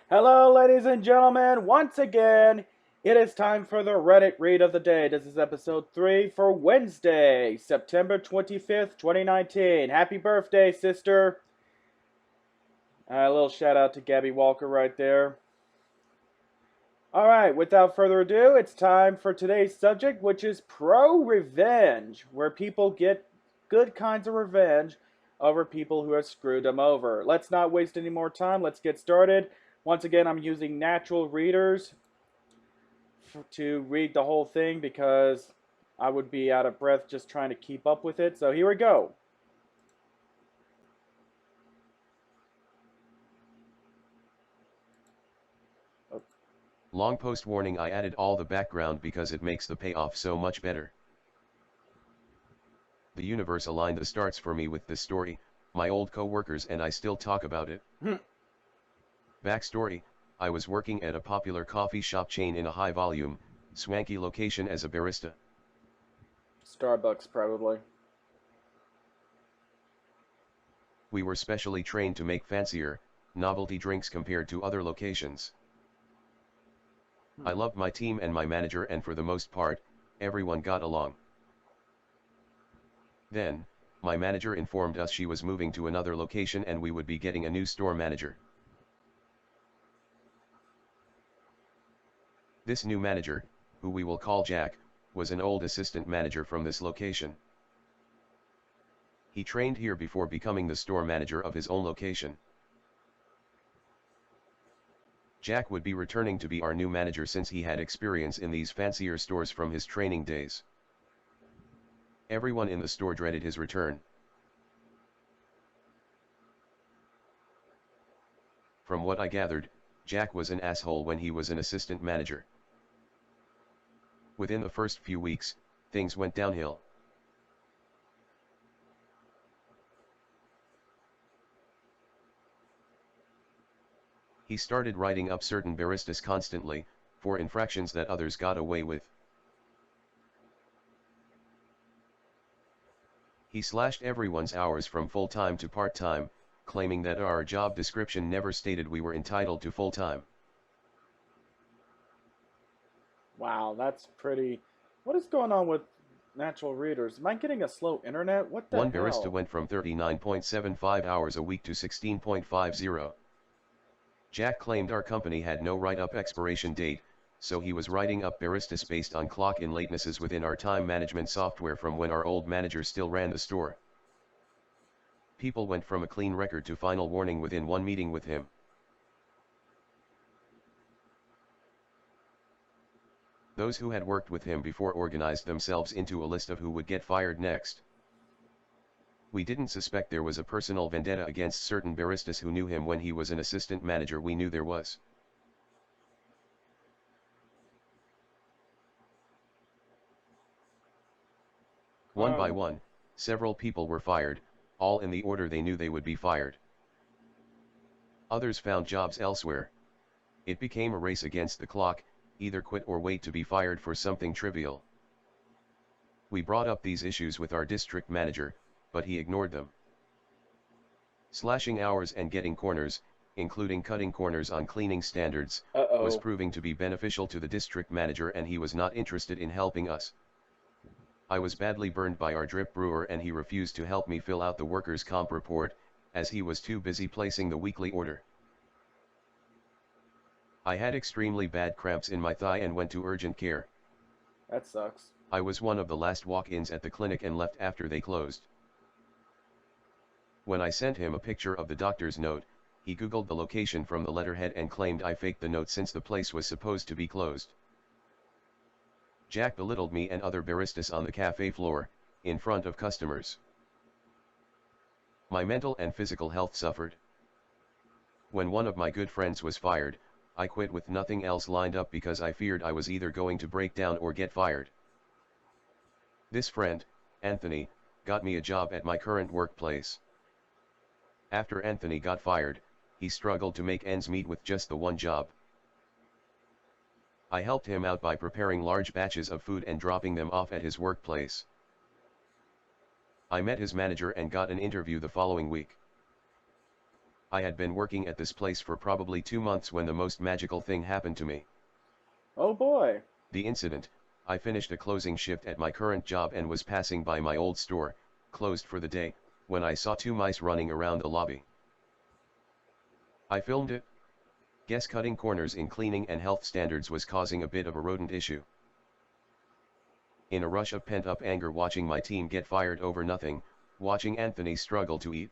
Hello, ladies and gentlemen. Once again, it is time for the Reddit read of the day. This is episode 3 for Wednesday, September 25th, 2019. Happy birthday, sister. A little shout out to Gabby Walker right there. Alright, without further ado, it's time for today's subject, which is pro-revenge, where people get good kinds of revenge over people who have screwed them over. Let's not waste any more time. Let's get started. Once again, I'm using natural readers to read the whole thing because I would be out of breath just trying to keep up with it. So here we go. Long post warning. I added all the background because it makes the payoff so much better. The universe aligned the starts for me with this story, my old co-workers and I still talk about it. Backstory, I was working at a popular coffee shop chain in a high volume, swanky location as a barista. Starbucks, probably. We were specially trained to make fancier, novelty drinks compared to other locations. I loved my team and my manager, and for the most part, everyone got along. Then, my manager informed us she was moving to another location and we would be getting a new store manager. This new manager, who we will call Jack, was an old assistant manager from this location. He trained here before becoming the store manager of his own location. Jack would be returning to be our new manager since he had experience in these fancier stores from his training days. Everyone in the store dreaded his return. From what I gathered, Jack was an asshole when he was an assistant manager. Within the first few weeks, things went downhill. He started writing up certain baristas constantly, for infractions that others got away with. He slashed everyone's hours from full-time to part-time, claiming that our job description never stated we were entitled to full-time. Wow, that's pretty... What is going on with natural readers? Am I getting a slow internet? What the One hell? barista went from 39.75 hours a week to 16.50. Jack claimed our company had no write-up expiration date, so he was writing up baristas based on clock-in latenesses within our time management software from when our old manager still ran the store. People went from a clean record to final warning within one meeting with him. Those who had worked with him before organized themselves into a list of who would get fired next. We didn't suspect there was a personal vendetta against certain baristas who knew him when he was an assistant manager. We knew there was. One by one, several people were fired, all in the order they knew they would be fired. Others found jobs elsewhere. It became a race against the clock, either quit or wait to be fired for something trivial. We brought up these issues with our district manager, but he ignored them. Slashing hours and getting corners, including cutting corners on cleaning standards, was proving to be beneficial to the district manager, and he was not interested in helping us. I was badly burned by our drip brewer and he refused to help me fill out the workers' comp report, as he was too busy placing the weekly order. I had extremely bad cramps in my thigh and went to urgent care. That sucks. I was one of the last walk-ins at the clinic and left after they closed. When I sent him a picture of the doctor's note, he googled the location from the letterhead and claimed I faked the note since the place was supposed to be closed. Jack belittled me and other baristas on the cafe floor, in front of customers. My mental and physical health suffered. When one of my good friends was fired, I quit with nothing else lined up because I feared I was either going to break down or get fired. This friend, Anthony, got me a job at my current workplace. After Anthony got fired, he struggled to make ends meet with just the one job. I helped him out by preparing large batches of food and dropping them off at his workplace. I met his manager and got an interview the following week. I had been working at this place for probably 2 months when the most magical thing happened to me. Oh boy. The incident: I finished a closing shift at my current job and was passing by my old store, closed for the day, when I saw 2 mice running around the lobby. I filmed it. Guess cutting corners in cleaning and health standards was causing a bit of a rodent issue. In a rush of pent-up anger watching my team get fired over nothing, watching Anthony struggle to eat,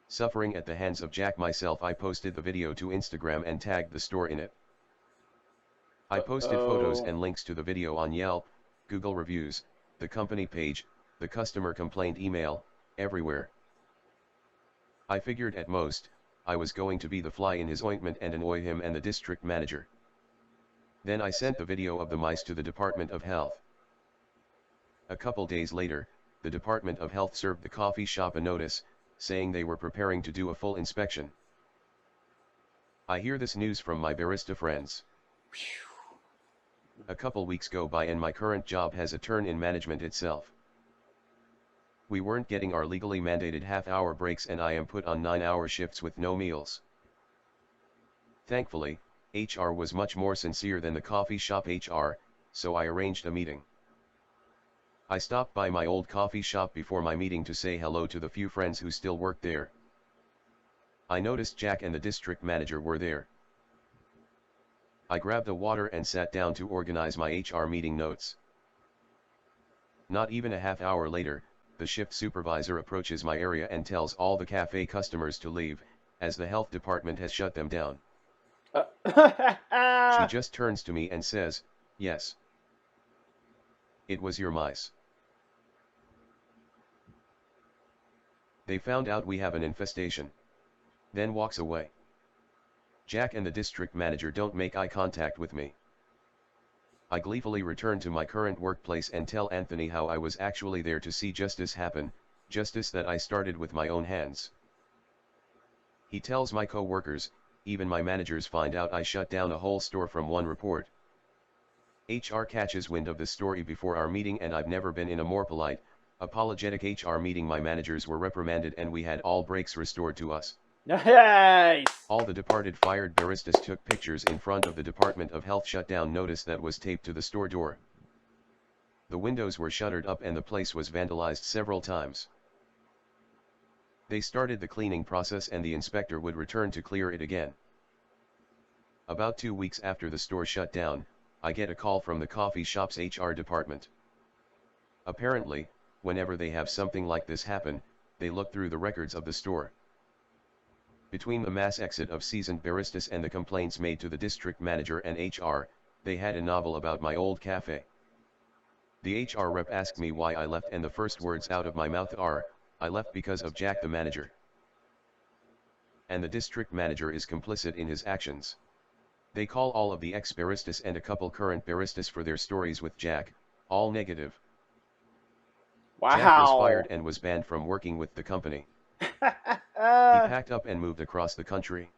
suffering at the hands of Jack myself, I posted the video to Instagram and tagged the store in it. I posted photos Uh-oh. and links to the video on Yelp, Google reviews, the company page, the customer complaint email, everywhere. I figured at most, I was going to be the fly in his ointment and annoy him and the district manager. Then I sent the video of the mice to the Department of Health. A couple days later, the Department of Health served the coffee shop a notice, saying they were preparing to do a full inspection. I hear this news from my barista friends. A couple weeks go by and my current job has a turn in management itself. We weren't getting our legally mandated half-hour breaks and I am put on 9-hour shifts with no meals. Thankfully, HR was much more sincere than the coffee shop HR, so I arranged a meeting. I stopped by my old coffee shop before my meeting to say hello to the few friends who still worked there. I noticed Jack and the district manager were there. I grabbed a water and sat down to organize my HR meeting notes. Not even a half hour later, the shift supervisor approaches my area and tells all the cafe customers to leave, as the health department has shut them down. She just turns to me and says, "Yes. It was your mice. They found out we have an infestation." Then walks away. Jack and the district manager don't make eye contact with me. I gleefully return to my current workplace and tell Anthony how I was actually there to see justice happen, justice that I started with my own hands. He tells my co-workers, even my managers find out I shut down a whole store from one report. HR catches wind of the story before our meeting and I've never been in a more polite, apologetic HR meeting. My managers were reprimanded and we had all breaks restored to us. Nice! All the departed fired baristas took pictures in front of the Department of Health shutdown notice that was taped to the store door. The windows were shuttered up and the place was vandalized several times. They started the cleaning process and the inspector would return to clear it again. About 2 weeks after the store shut down, I get a call from the coffee shop's HR department. Apparently, whenever they have something like this happen, they look through the records of the store. Between the mass exit of seasoned baristas and the complaints made to the district manager and HR, they had a novel about my old cafe. The HR rep asked me why I left and the first words out of my mouth are, "I left because of Jack the manager." And the district manager is complicit in his actions. They call all of the ex-baristas and a couple current baristas for their stories with Jack, all negative. Wow. Jack was fired and was banned from working with the company. He packed up and moved across the country.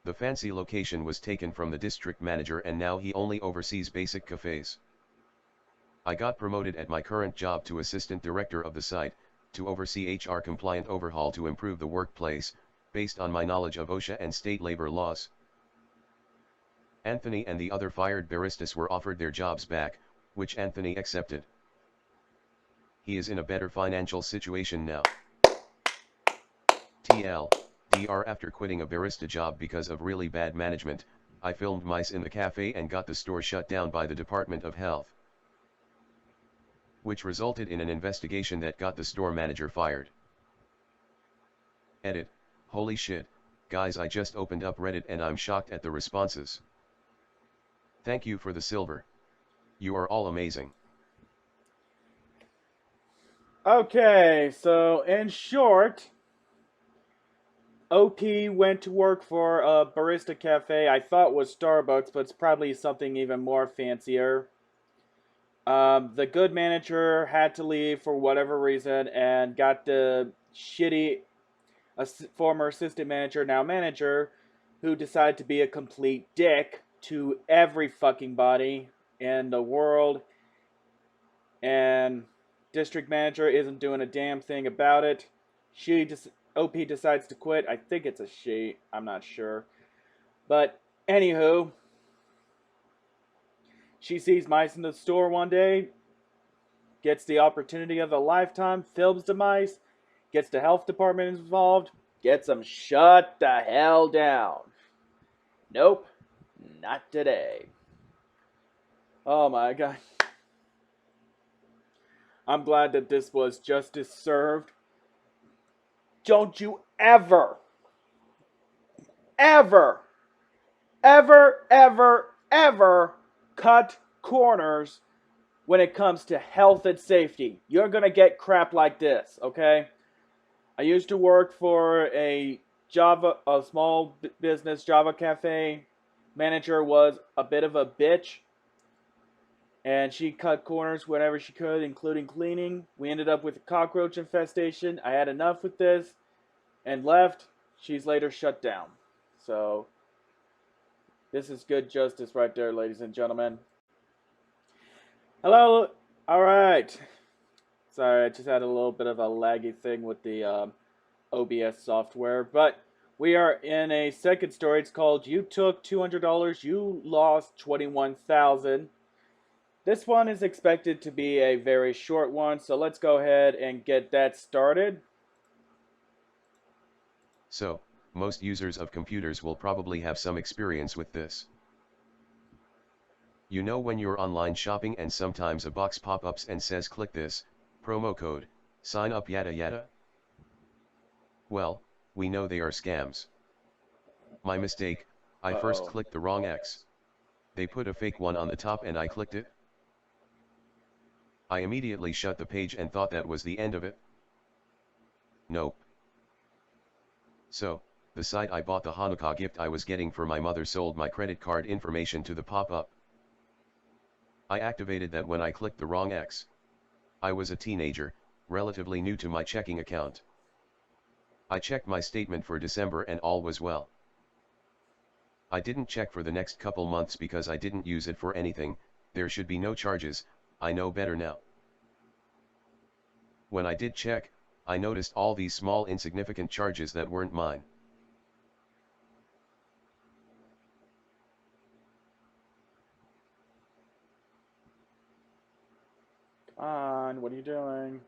The fancy location was taken from the district manager and now he only oversees basic cafes. I got promoted at my current job to assistant director of the site, to oversee HR compliant overhaul to improve the workplace, based on my knowledge of OSHA and state labor laws. Anthony and the other fired baristas were offered their jobs back, which Anthony accepted. He is in a better financial situation now. TLDR: after quitting a barista job because of really bad management, I filmed mice in the cafe and got the store shut down by the Department of Health, which resulted in an investigation that got the store manager fired. Edit: holy shit, guys, I just opened up Reddit and I'm shocked at the responses. Thank you for the silver. You are all amazing. Okay, so in short, OP went to work for a barista cafe I thought was Starbucks, but it's probably something even more fancier. The good manager had to leave for whatever reason and got the shitty former assistant manager, now manager, who decided to be a complete dick to every fucking body in the world. And district manager isn't doing a damn thing about it. OP decides to quit. I think it's a she. I'm not sure. But anywho, she sees mice in the store one day, gets the opportunity of a lifetime, films the mice, gets the health department involved, gets them shut the hell down. Nope, not today. Oh my god. I'm glad that this was justice served. Don't you ever, ever, ever cut corners when it comes to health and safety. You're gonna get crap like this, okay? I used to work for a small business Java cafe. Manager was a bit of a bitch, and she cut corners whenever she could, including cleaning. We ended up with a cockroach infestation. I had enough with this and left. She's later shut down. So, this is good justice right there, ladies and gentlemen. Hello. All right. Sorry, I just had a little bit of a laggy thing with the OBS software, but we are in a second story. It's called "You Took $200, You Lost 21,000." This one is expected to be a very short one, so let's go ahead and get that started. So, most users of computers will probably have some experience with this. You know, when you're online shopping and sometimes a box pop-ups and says click this, promo code, sign up yada yada? Well, we know they are scams. My mistake, I first clicked the wrong X. They put a fake one on the top and I clicked it. I immediately shut the page and thought that was the end of it. Nope. So, the site I bought the Hanukkah gift I was getting for my mother sold my credit card information to the pop-up. I activated that when I clicked the wrong X. I was a teenager, relatively new to my checking account. I checked my statement for December and all was well. I didn't check for the next couple months because I didn't use it for anything. There should be no charges, I know better now. When I did check, I noticed all these small insignificant charges that weren't mine. Come on, what are you doing?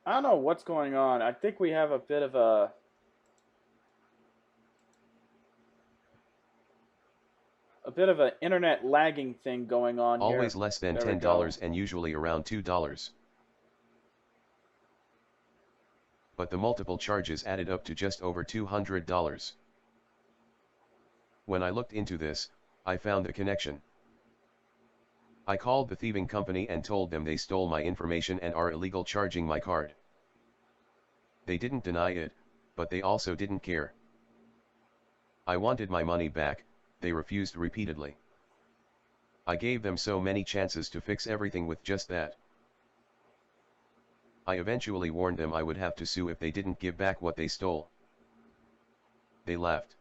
I don't know what's going on. I think we have a bit of an internet lagging thing going on here. Always less than $10 and usually around $2. But the multiple charges added up to just over $200. When I looked into this, I found the connection. I called the thieving company and told them they stole my information and are illegal charging my card. They didn't deny it, but they also didn't care. I wanted my money back, they refused repeatedly. I gave them so many chances to fix everything with just that. I eventually warned them I would have to sue if they didn't give back what they stole. They laughed.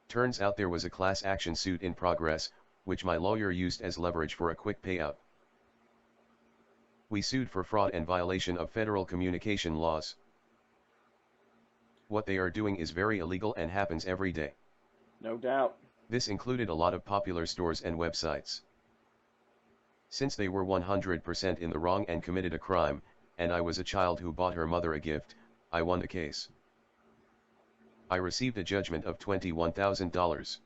Turns out there was a class action suit in progress, which my lawyer used as leverage for a quick payout. We sued for fraud and violation of federal communication laws. What they are doing is very illegal and happens every day. No doubt. This included a lot of popular stores and websites. Since they were 100% in the wrong and committed a crime, and I was a child who bought her mother a gift, I won the case. I received a judgment of $21,000.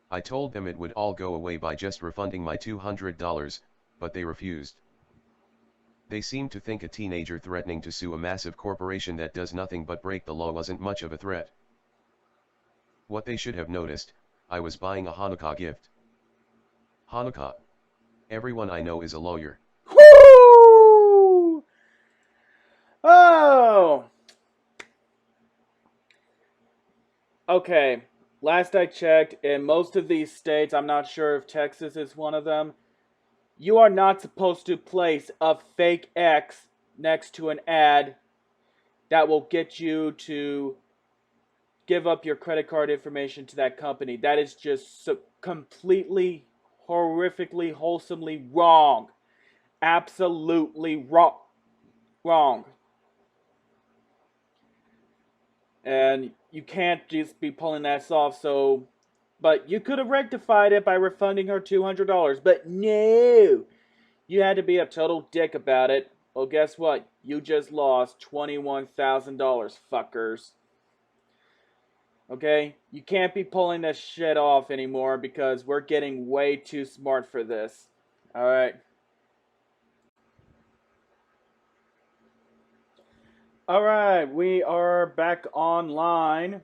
I told them it would all go away by just refunding my $200, but they refused. They seemed to think a teenager threatening to sue a massive corporation that does nothing but break the law wasn't much of a threat. What they should have noticed, I was buying a Hanukkah gift. Hanukkah. Everyone I know is a lawyer. Woo! Oh! Okay, last I checked, in most of these states, I'm not sure if Texas is one of them, you are not supposed to place a fake X next to an ad that will get you to give up your credit card information to that company. That is just so completely, horrifically, wholesomely wrong. Absolutely wrong. Wrong. And you can't just be pulling that off. So, but you could have rectified it by refunding her $200. But no, you had to be a total dick about it. Well, guess what? You just lost $21,000, fuckers. Okay? You can't be pulling this shit off anymore because we're getting way too smart for this. Alright. Alright, we are back online.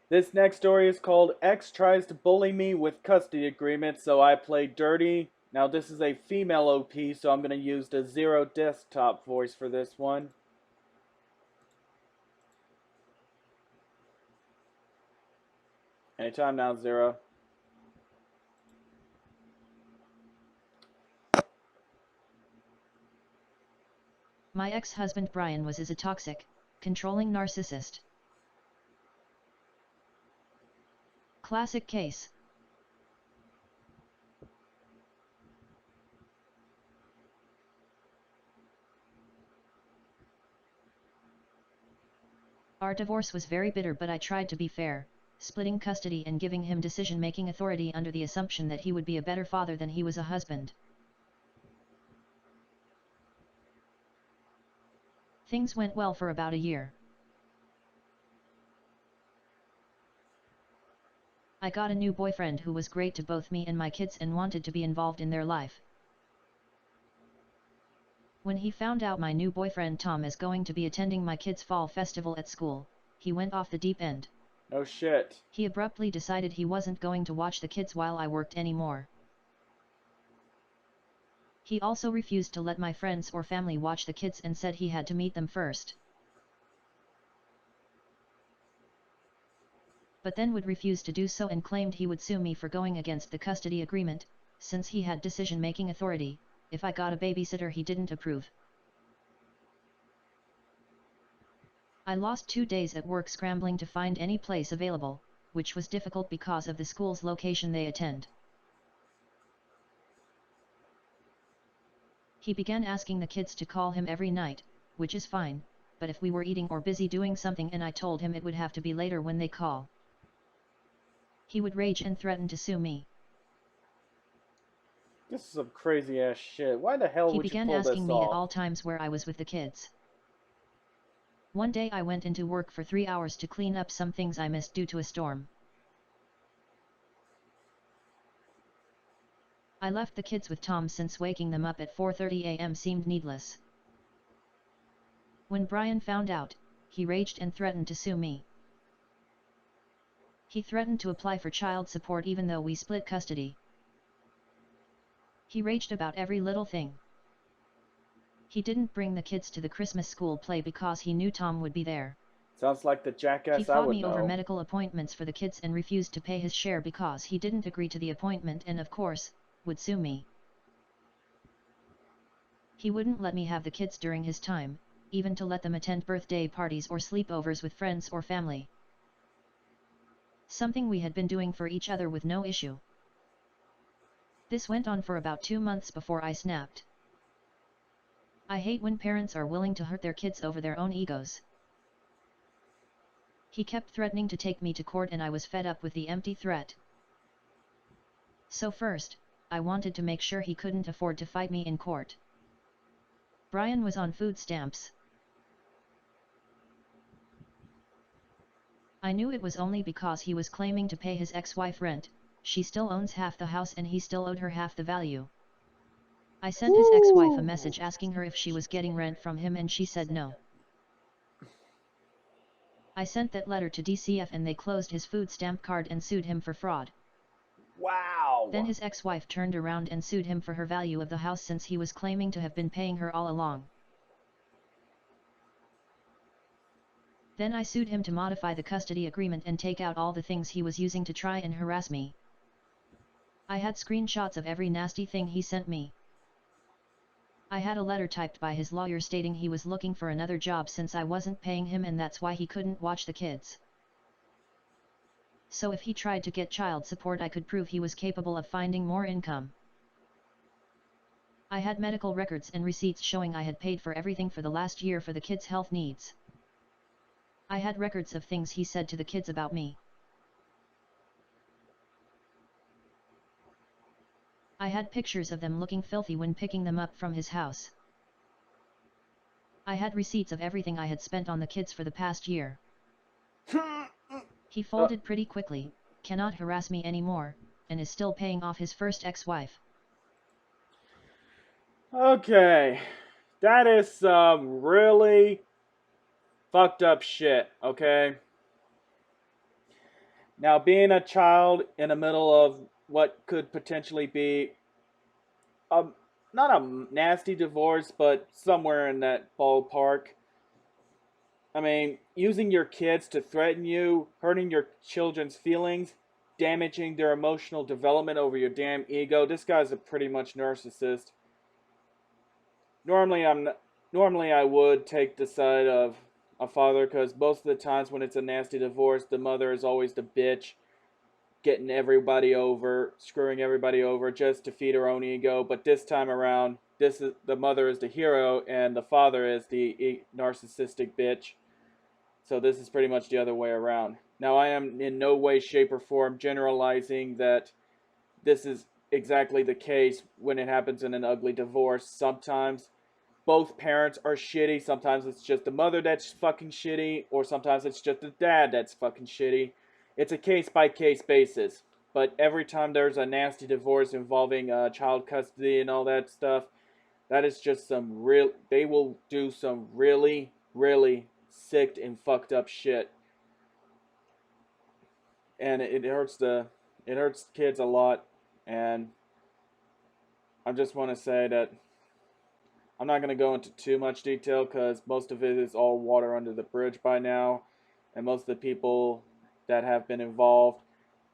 This next story is called X Tries to Bully Me with Custody Agreement, so I play dirty. Now this is a female OP, so I'm going to use the Zero desktop voice for this one. Anytime now, Zero. My ex-husband Brian was a toxic, controlling narcissist. Classic case. Our divorce was very bitter, but I tried to be fair, splitting custody and giving him decision-making authority under the assumption that he would be a better father than he was a husband. Things went well for about a year. I got a new boyfriend who was great to both me and my kids and wanted to be involved in their life. When he found out my new boyfriend Tom is going to be attending my kids' fall festival at school, he went off the deep end. Oh shit. He abruptly decided he wasn't going to watch the kids while I worked anymore. He also refused to let my friends or family watch the kids and said he had to meet them first. But then would refuse to do so and claimed he would sue me for going against the custody agreement, since he had decision-making authority, if I got a babysitter he didn't approve. I lost 2 days at work scrambling to find any place available, which was difficult because of the school's location they attend. He began asking the kids to call him every night, which is fine, but if we were eating or busy doing something and I told him it would have to be later when they call, he would rage and threaten to sue me. This is some crazy ass shit. Why the hell He would you began pull this asking me at off? all times where I was with the kids. One day I went into work for 3 hours to clean up some things I missed due to a storm. I left the kids with Tom since waking them up at 4:30 a.m. seemed needless. When Brian found out, he raged and threatened to sue me. He threatened to apply for child support even though we split custody. He raged about every little thing. He didn't bring the kids to the Christmas school play because he knew Tom would be there. Sounds like the jackass He I fought would me know. over medical appointments for the kids and refused to pay his share because he didn't agree to the appointment and of course, would sue me. He wouldn't let me have the kids during his time, even to let them attend birthday parties or sleepovers with friends or family. Something we had been doing for each other with no issue. This went on for about 2 months before I snapped. I hate when parents are willing to hurt their kids over their own egos. He kept threatening to take me to court and I was fed up with the empty threat. So first, I wanted to make sure he couldn't afford to fight me in court. Brian was on food stamps. I knew it was only because he was claiming to pay his ex-wife rent. She still owns half the house and he still owed her half the value. I sent his ex-wife a message asking her if she was getting rent from him and she said no. I sent that letter to DCF and they closed his food stamp card and sued him for fraud. Wow! Then his ex-wife turned around and sued him for her value of the house since he was claiming to have been paying her all along. Then I sued him to modify the custody agreement and take out all the things he was using to try and harass me. I had screenshots of every nasty thing he sent me. I had a letter typed by his lawyer stating he was looking for another job since I wasn't paying him and that's why he couldn't watch the kids. So if he tried to get child support, I could prove he was capable of finding more income. I had medical records and receipts showing I had paid for everything for the last year for the kids' health needs. I had records of things he said to the kids about me. I had pictures of them looking filthy when picking them up from his house. I had receipts of everything I had spent on the kids for the past year. He folded pretty quickly, cannot harass me anymore, and is still paying off his first ex-wife. Okay, that is some really fucked up shit, okay? Now, being a child in the middle of what could potentially be a, not a nasty divorce, but somewhere in that ballpark. I mean, using your kids to threaten you, hurting your children's feelings, damaging their emotional development over your damn ego. This guy's a pretty much narcissist. Normally, normally I would take the side of a father because most of the times when it's a nasty divorce, the mother is always the bitch, getting everybody over, screwing everybody over just to feed her own ego. But this time around, this is the mother is the hero and the father is the narcissistic bitch. So this is pretty much the other way around. Now I am in no way, shape, or form generalizing that this is exactly the case when it happens in an ugly divorce. Sometimes both parents are shitty. Sometimes it's just the mother that's fucking shitty, or sometimes it's just the dad that's fucking shitty. It's a case by case basis. But every time there's a nasty divorce involving child custody and all that stuff, that is just some real. They will do some really, really sick and fucked up shit, and it hurts kids a lot. And I just want to say that I'm not going to go into too much detail because most of it is all water under the bridge by now, and most of the people that have been involved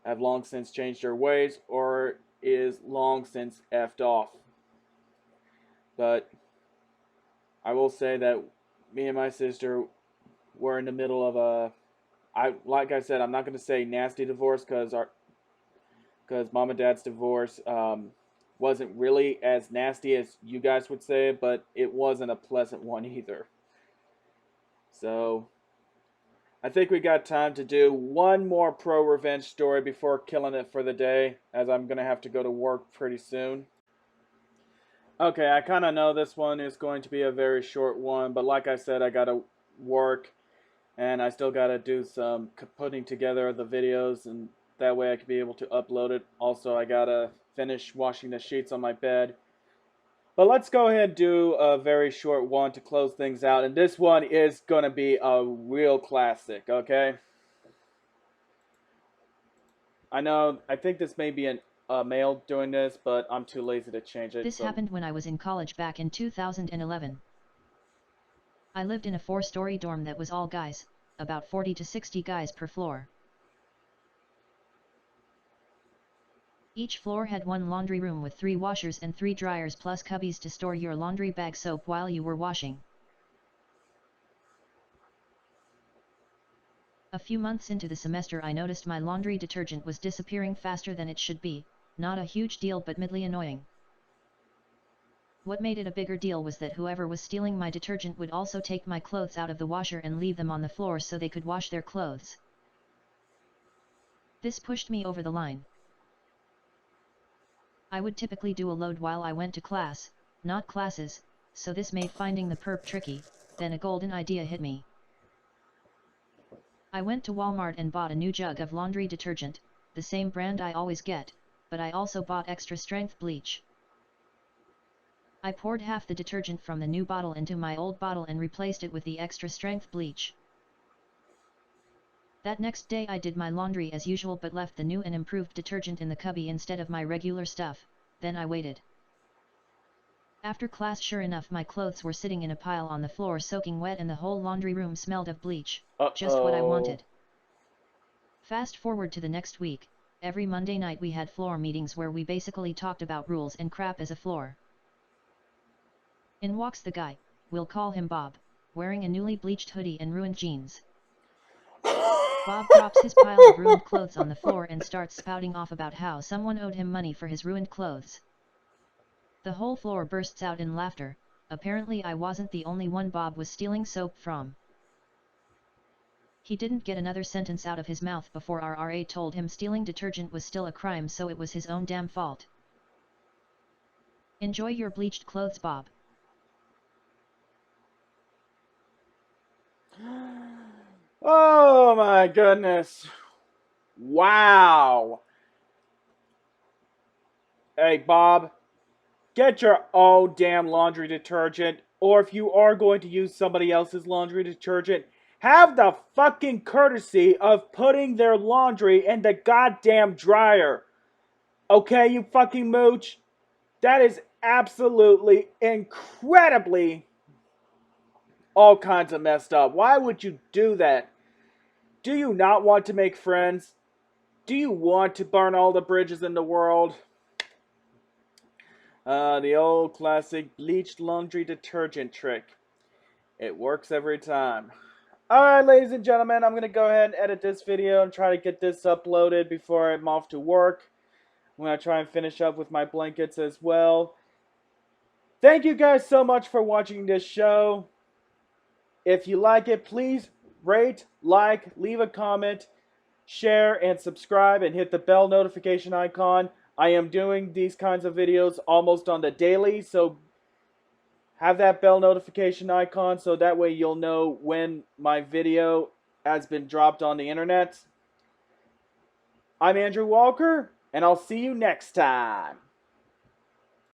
have long since changed their ways or is long since effed off. But I will say that me and my sister were in the middle of like I said, I'm not going to say nasty divorce because mom and dad's divorce wasn't really as nasty as you guys would say, but it wasn't a pleasant one either. So I think we got time to do one more pro revenge story before killing it for the day, as I'm going to have to go to work pretty soon. Okay, I kind of know this one is going to be a very short one, but like I said, I got to work and I still got to do some putting together the videos, and that way I can be able to upload it. Also, I got to finish washing the sheets on my bed. But let's go ahead and do a very short one to close things out, and this one is going to be a real classic, okay? I think this may be a male doing this, but I'm too lazy to change it. This happened when I was in college back in 2011. I lived in a 4-story dorm that was all guys, about 40 to 60 guys per floor. Each floor had one laundry room with 3 washers and 3 dryers plus cubbies to store your laundry bag soap while you were washing. A few months into the semester I noticed my laundry detergent was disappearing faster than it should be, not a huge deal but mildly annoying. What made it a bigger deal was that whoever was stealing my detergent would also take my clothes out of the washer and leave them on the floor so they could wash their clothes. This pushed me over the line. I would typically do a load while I went to class, not classes, so this made finding the perp tricky. Then a golden idea hit me. I went to Walmart and bought a new jug of laundry detergent, the same brand I always get, but I also bought extra strength bleach. I poured half the detergent from the new bottle into my old bottle and replaced it with the extra strength bleach. That next day I did my laundry as usual but left the new and improved detergent in the cubby instead of my regular stuff. Then I waited. After class, sure enough, my clothes were sitting in a pile on the floor soaking wet and the whole laundry room smelled of bleach. Just what I wanted. Fast forward to the next week. Every Monday night we had floor meetings where we basically talked about rules and crap as a floor. In walks the guy, we'll call him Bob, wearing a newly bleached hoodie and ruined jeans. Bob drops his pile of ruined clothes on the floor and starts spouting off about how someone owed him money for his ruined clothes. The whole floor bursts out in laughter. Apparently I wasn't the only one Bob was stealing soap from. He didn't get another sentence out of his mouth before our RA told him stealing detergent was still a crime, so it was his own damn fault. Enjoy your bleached clothes, Bob. Oh my goodness. Wow. Hey, Bob, get your own damn laundry detergent, or if you are going to use somebody else's laundry detergent, have the fucking courtesy of putting their laundry in the goddamn dryer. Okay, you fucking mooch? That is absolutely, incredibly, all kinds of messed up. Why would you do that? Do you not want to make friends? Do you want to burn all the bridges in the world? The old classic bleached laundry detergent trick. It works every time. Alright, ladies and gentlemen, I'm going to go ahead and edit this video and try to get this uploaded before I'm off to work. I'm going to try and finish up with my blankets as well. Thank you guys so much for watching this show. If you like it, please rate, like, leave a comment, share, and subscribe, and hit the bell notification icon. I am doing these kinds of videos almost on the daily, so have that bell notification icon so that way you'll know when my video has been dropped on the internet. I'm Andrew Walker, and I'll see you next time.